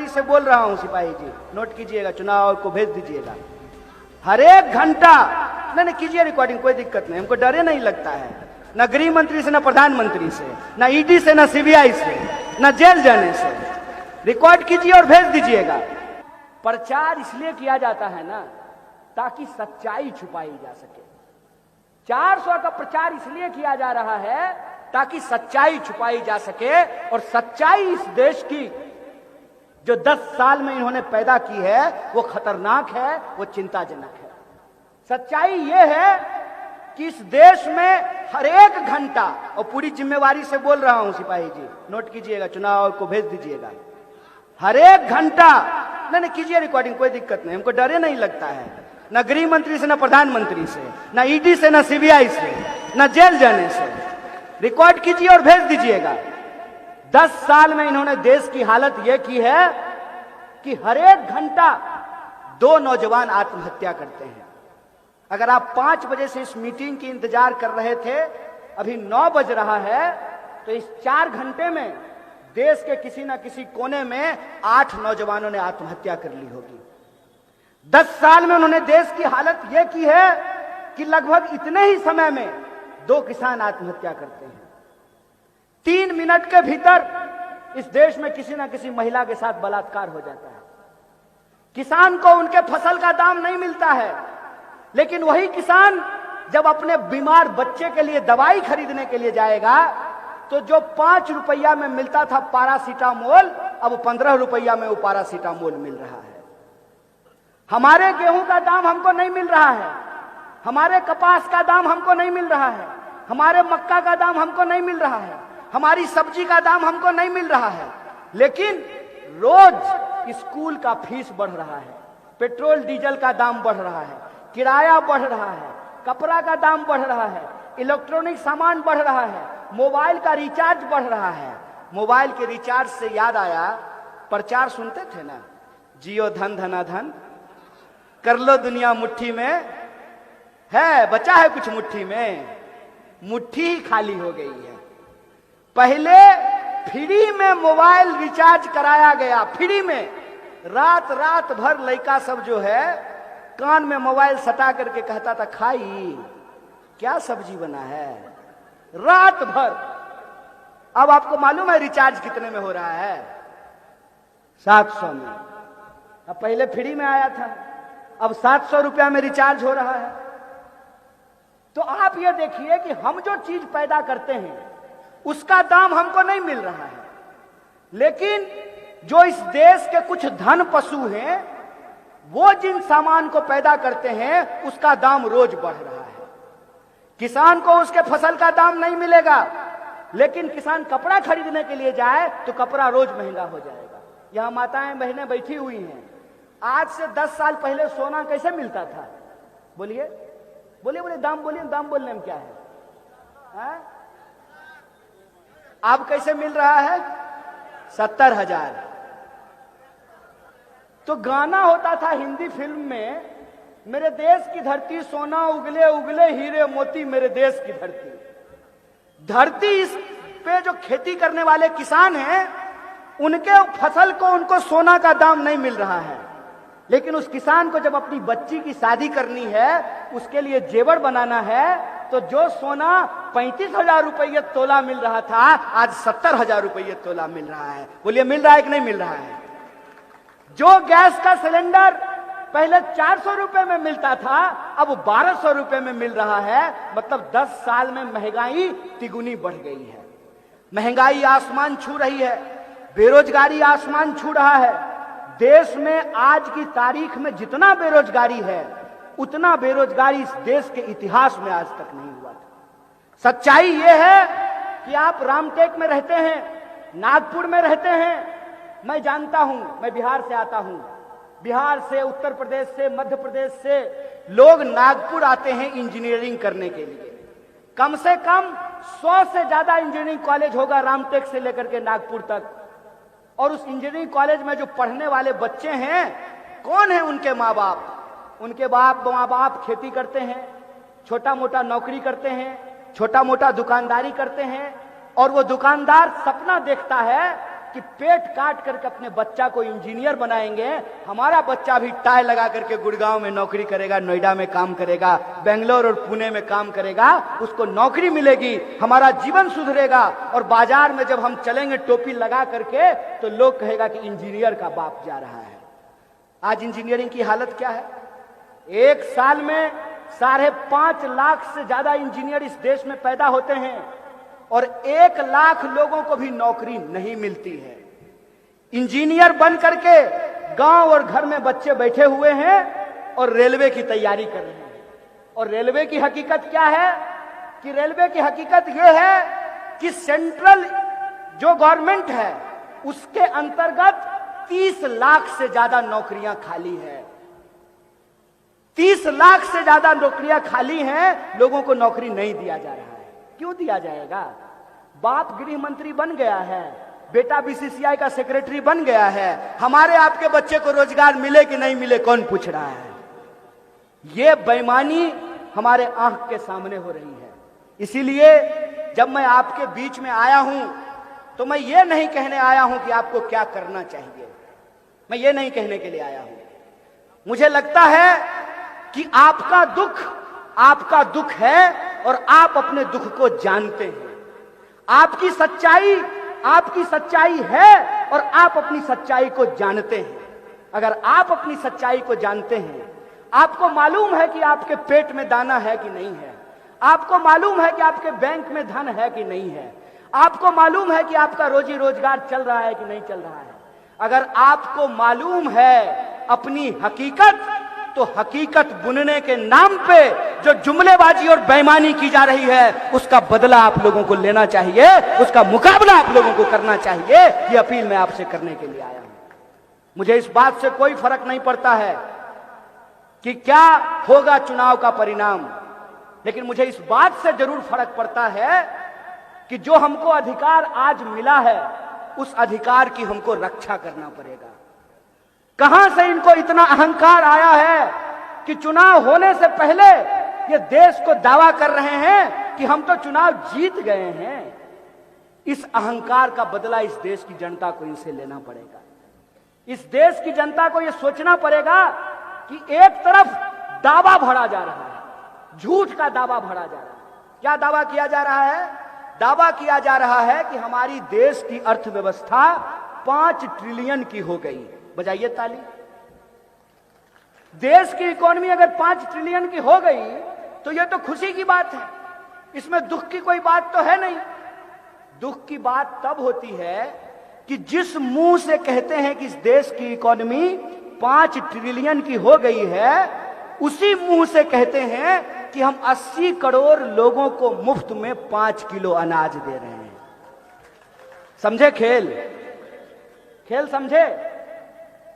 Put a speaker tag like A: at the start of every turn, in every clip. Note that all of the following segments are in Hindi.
A: जिम्मेवारी से बोल रहा हूं सिपाही जी, नोट कीजिएगा, चुनाव को भेज दीजिएगा। हर एक घंटा नहीं कीजिए रिकॉर्डिंग, कोई दिक्कत नहीं, हमको डरे नहीं लगता है, न गृह मंत्री से, न प्रधानमंत्री से, न ईडी से, न सीबीआई से, न जेल जाने से। रिकॉर्ड कीजिए और भेज दीजिएगा। प्रचार इसलिए किया जाता है ना ताकि सच्चाई छुपाई जा सके। 400 का प्रचार इसलिए किया जा रहा है ताकि सच्चाई छुपाई जा सके, और सच्चाई इस देश की जो 10 साल में इन्होंने पैदा की है वो खतरनाक है, वो चिंताजनक है। सच्चाई ये है कि इस देश में हर एक घंटा, और पूरी जिम्मेवारी से बोल रहा हूं सिपाही जी, नोट कीजिएगा, चुनाव को भेज दीजिएगा। हर एक घंटा नहीं कीजिए रिकॉर्डिंग, कोई दिक्कत नहीं, हमको डरे नहीं लगता है, न गृह मंत्री से, न प्रधानमंत्री से, न ईडी से, न सीबीआई से, न जेल जाने से। रिकॉर्ड कीजिए और भेज दीजिएगा। 10 साल में इन्होंने देश की हालत यह की है कि हर एक घंटा 2 नौजवान आत्महत्या करते हैं। अगर आप 5 बजे से इस मीटिंग की इंतजार कर रहे थे, अभी 9 बज रहा है, तो इस 4 घंटे में देश के किसी न किसी कोने में 8 नौजवानों ने आत्महत्या कर ली होगी। 10 साल में उन्होंने देश की हालत यह की है कि लगभग इतने ही समय में 2 किसान आत्महत्या करते हैं। 3 मिनट के भीतर इस देश में किसी न किसी महिला के साथ बलात्कार हो जाता है। किसान को उनके फसल का दाम नहीं मिलता है, लेकिन वही किसान जब अपने बीमार बच्चे के लिए दवाई खरीदने के लिए जाएगा तो जो 5 रुपया में मिलता था पैरासीटामोल, अब 15 रुपया में वो पैरासीटामोल मिल रहा है। हमारे गेहूं का दाम हमको नहीं मिल रहा है, हमारे कपास का दाम हमको नहीं मिल रहा है, हमारे मक्का का दाम हमको नहीं मिल रहा है, हमारी सब्जी का दाम हमको नहीं मिल रहा है, लेकिन रोज स्कूल का फीस बढ़ रहा है, पेट्रोल डीजल का दाम बढ़ रहा है, किराया बढ़ रहा है, कपड़ा का दाम बढ़ रहा है, इलेक्ट्रॉनिक सामान बढ़ रहा है, मोबाइल का रिचार्ज बढ़ रहा है। मोबाइल के रिचार्ज से याद आया, प्रचार सुनते थे ना, जियो धन धना धन, कर लो दुनिया मुट्ठी में, है बचा है कुछ मुट्ठी में, मुट्ठी ही खाली हो गई है। पहले फ्री में मोबाइल रिचार्ज कराया गया, फ्री में, रात रात भर लड़का सब जो है कान में मोबाइल सटा करके कहता था, खाई क्या सब्जी बना है, रात भर। अब आपको मालूम है रिचार्ज कितने में हो रहा है? 700 में। अब पहले फ्री में आया था, अब 700 रुपया में रिचार्ज हो रहा है। तो आप ये देखिए कि हम जो चीज पैदा करते हैं उसका दाम हमको नहीं मिल रहा है, लेकिन जो इस देश के कुछ धन पशु हैं वो जिन सामान को पैदा करते हैं उसका दाम रोज बढ़ रहा है। किसान को उसके फसल का दाम नहीं मिलेगा, लेकिन किसान कपड़ा खरीदने के लिए जाए तो कपड़ा रोज महंगा हो जाएगा। यहां माताएं बहनें बैठी हुई हैं, आज से 10 साल पहले सोना कैसे मिलता था? बोलिए बोलिए बोलिए, दाम बोलिए, दाम बोलने में क्या है? अब कैसे मिल रहा है? 70,000। तो गाना होता था हिंदी फिल्म में, मेरे देश की धरती सोना उगले उगले हीरे मोती, मेरे देश की धरती। धरती इस पे जो खेती करने वाले किसान हैं उनके फसल को उनको सोना का दाम नहीं मिल रहा है, लेकिन उस किसान को जब अपनी बच्ची की शादी करनी है, उसके लिए जेवर बनाना है, तो जो सोना 35,000 रुपये तोला मिल रहा था आज 70,000 रुपये तोला मिल रहा है। बोलिए मिल रहा है कि नहीं मिल रहा है? जो गैस का सिलेंडर पहले 400 रुपए में मिलता था अब 1200 रुपए में मिल रहा है। मतलब 10 साल में महंगाई तिगुनी बढ़ गई है। महंगाई आसमान छू रही है, बेरोजगारी आसमान छू रहा है। देश में आज की तारीख में जितना बेरोजगारी है उतना बेरोजगारी इस देश के इतिहास में आज तक नहीं हुआ था। सच्चाई यह है कि आप रामटेक में रहते हैं, नागपुर में रहते हैं, मैं जानता हूं, मैं बिहार से आता हूं। बिहार से, उत्तर प्रदेश से, मध्य प्रदेश से लोग नागपुर आते हैं इंजीनियरिंग करने के लिए। कम से कम 100 से ज्यादा इंजीनियरिंग कॉलेज होगा रामटेक से लेकर के नागपुर तक। और उस इंजीनियरिंग कॉलेज में जो पढ़ने वाले बच्चे हैं, कौन है उनके माँ बाप? उनके माँ बाप खेती करते हैं, छोटा मोटा नौकरी करते हैं, छोटा मोटा दुकानदारी करते हैं। और वो दुकानदार सपना देखता है कि पेट काट करके अपने बच्चा को इंजीनियर बनाएंगे, हमारा बच्चा भी टाई लगा करके गुड़गांव में नौकरी करेगा, नोएडा में काम करेगा, बेंगलोर और पुणे में काम करेगा, उसको नौकरी मिलेगी, हमारा जीवन सुधरेगा, और बाजार में जब हम चलेंगे टोपी लगा करके तो लोग कहेगा कि इंजीनियर का बाप जा रहा है। आज इंजीनियरिंग की हालत क्या है? एक साल में 5.5 लाख से ज्यादा इंजीनियर इस देश में पैदा होते हैं और 1 लाख लोगों को भी नौकरी नहीं मिलती है। इंजीनियर बन करके गांव और घर में बच्चे बैठे हुए हैं और रेलवे की तैयारी कर रहे हैं। और रेलवे की हकीकत क्या है? कि रेलवे की हकीकत यह है कि सेंट्रल जो गवर्नमेंट है उसके अंतर्गत 30 लाख से ज्यादा नौकरियां खाली है। 30 लाख से ज्यादा नौकरियां खाली हैं, लोगों को नौकरी नहीं दिया जा रहा है। क्यों दिया जाएगा? बाप गृह मंत्री बन गया है, बेटा बीसीसीआई का सेक्रेटरी बन गया है, हमारे आपके बच्चे को रोजगार मिले कि नहीं मिले कौन पूछ रहा है? यह बेईमानी हमारे आंख के सामने हो रही है। इसीलिए जब मैं आपके बीच में आया हूं तो मैं ये नहीं कहने आया हूं कि आपको क्या करना चाहिए, मैं ये नहीं कहने के लिए आया हूं। मुझे लगता है कि आपका दुख है और आप अपने दुख को जानते हैं। आपकी सच्चाई है और आप अपनी सच्चाई को जानते हैं। अगर आप अपनी सच्चाई को जानते हैं, आपको मालूम है कि आपके पेट में दाना है कि नहीं है, आपको मालूम है कि आपके बैंक में धन है कि नहीं है, आपको मालूम है कि आपका रोजी रोजगार चल रहा है कि नहीं चल रहा है। अगर आपको मालूम है अपनी हकीकत, तो हकीकत बुनने के नाम पे जो जुमलेबाजी और बेईमानी की जा रही है उसका बदला आप लोगों को लेना चाहिए, उसका मुकाबला आप लोगों को करना चाहिए। ये अपील मैं आपसे करने के लिए आया हूं। मुझे इस बात से कोई फर्क नहीं पड़ता है कि क्या होगा चुनाव का परिणाम, लेकिन मुझे इस बात से जरूर फर्क पड़ता है कि जो हमको अधिकार आज मिला है उस अधिकार की हमको रक्षा करना पड़ेगा। कहां से इनको इतना अहंकार आया है कि चुनाव होने से पहले ये देश को दावा कर रहे हैं कि हम तो चुनाव जीत गए हैं। इस अहंकार का बदला इस देश की जनता को इनसे लेना पड़ेगा। इस देश की जनता को यह सोचना पड़ेगा कि एक तरफ दावा भरा जा रहा है, झूठ का दावा भरा जा रहा है। क्या दावा किया जा रहा है? दावा किया जा रहा है कि हमारी देश की अर्थव्यवस्था 5 ट्रिलियन की हो गई। बजाइए ताली। देश की इकोनॉमी अगर 5 ट्रिलियन की हो गई तो यह तो खुशी की बात है, इसमें दुख की कोई बात तो है नहीं। दुख की बात तब होती है कि जिस मुंह से कहते हैं कि इस देश की इकोनॉमी 5 ट्रिलियन की हो गई है, उसी मुंह से कहते हैं कि हम 80 करोड़ लोगों को मुफ्त में 5 किलो अनाज दे रहे हैं। समझे खेल? खेल समझे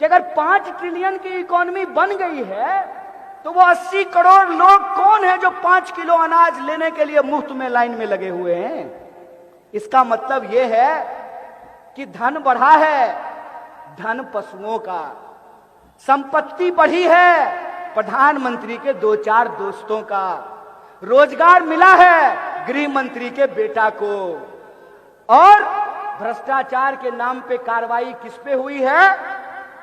A: कि अगर 5 ट्रिलियन की इकोनॉमी बन गई है तो वो 80 करोड़ लोग कौन है जो 5 किलो अनाज लेने के लिए मुफ्त में लाइन में लगे हुए हैं? इसका मतलब यह है कि धन बढ़ा है, धन पशुओं का, संपत्ति बढ़ी है प्रधानमंत्री के 2-4 दोस्तों का, रोजगार मिला है गृह मंत्री के बेटा को, और भ्रष्टाचार के नाम पे कार्रवाई किस पे हुई है?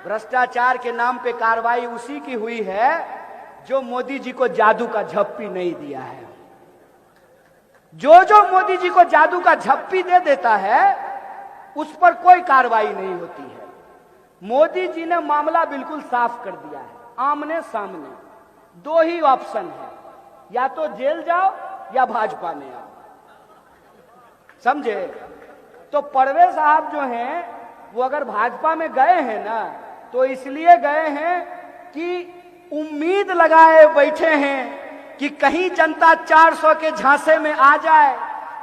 A: भ्रष्टाचार के नाम पे कार्रवाई उसी की हुई है जो मोदी जी को जादू का झप्पी नहीं दिया है। जो मोदी जी को जादू का झप्पी दे देता है उस पर कोई कार्रवाई नहीं होती है। मोदी जी ने मामला बिल्कुल साफ कर दिया है, आमने सामने 2 ही ऑप्शन है, या तो जेल जाओ या भाजपा में आओ। समझे? तो परवेज साहब जो हैं वो अगर भाजपा में गए हैं ना तो इसलिए गए हैं कि उम्मीद लगाए बैठे हैं कि कहीं जनता 400 के झांसे में आ जाए,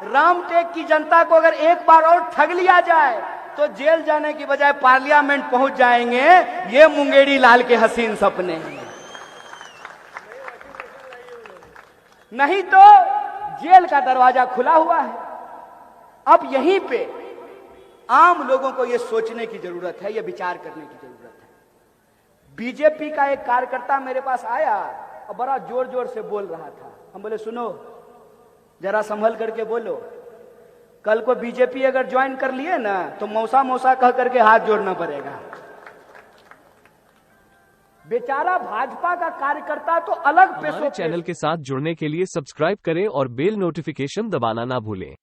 A: रामटेक की जनता को अगर एक बार और ठग लिया जाए तो जेल जाने की बजाय पार्लियामेंट पहुंच जाएंगे। ये मुंगेरी लाल के हसीन सपने हैं। नहीं तो जेल का दरवाजा खुला हुआ है। अब यहीं पे आम लोगों को यह सोचने की जरूरत है, यह विचार करने की जरूरत है। बीजेपी का एक कार्यकर्ता मेरे पास आया और बड़ा जोर जोर से बोल रहा था। हम बोले सुनो, जरा संभल करके बोलो। कल को बीजेपी अगर ज्वाइन कर लिए ना तो मौसा मौसा कह करके हाथ जोड़ना पड़ेगा। बेचारा भाजपा का कार्यकर्ता तो अलग पैसों
B: हमारे चैनल के साथ जुड़ने के लिए सब्सक्राइब करें और बेल नोटिफिकेशन दबाना ना भूलें।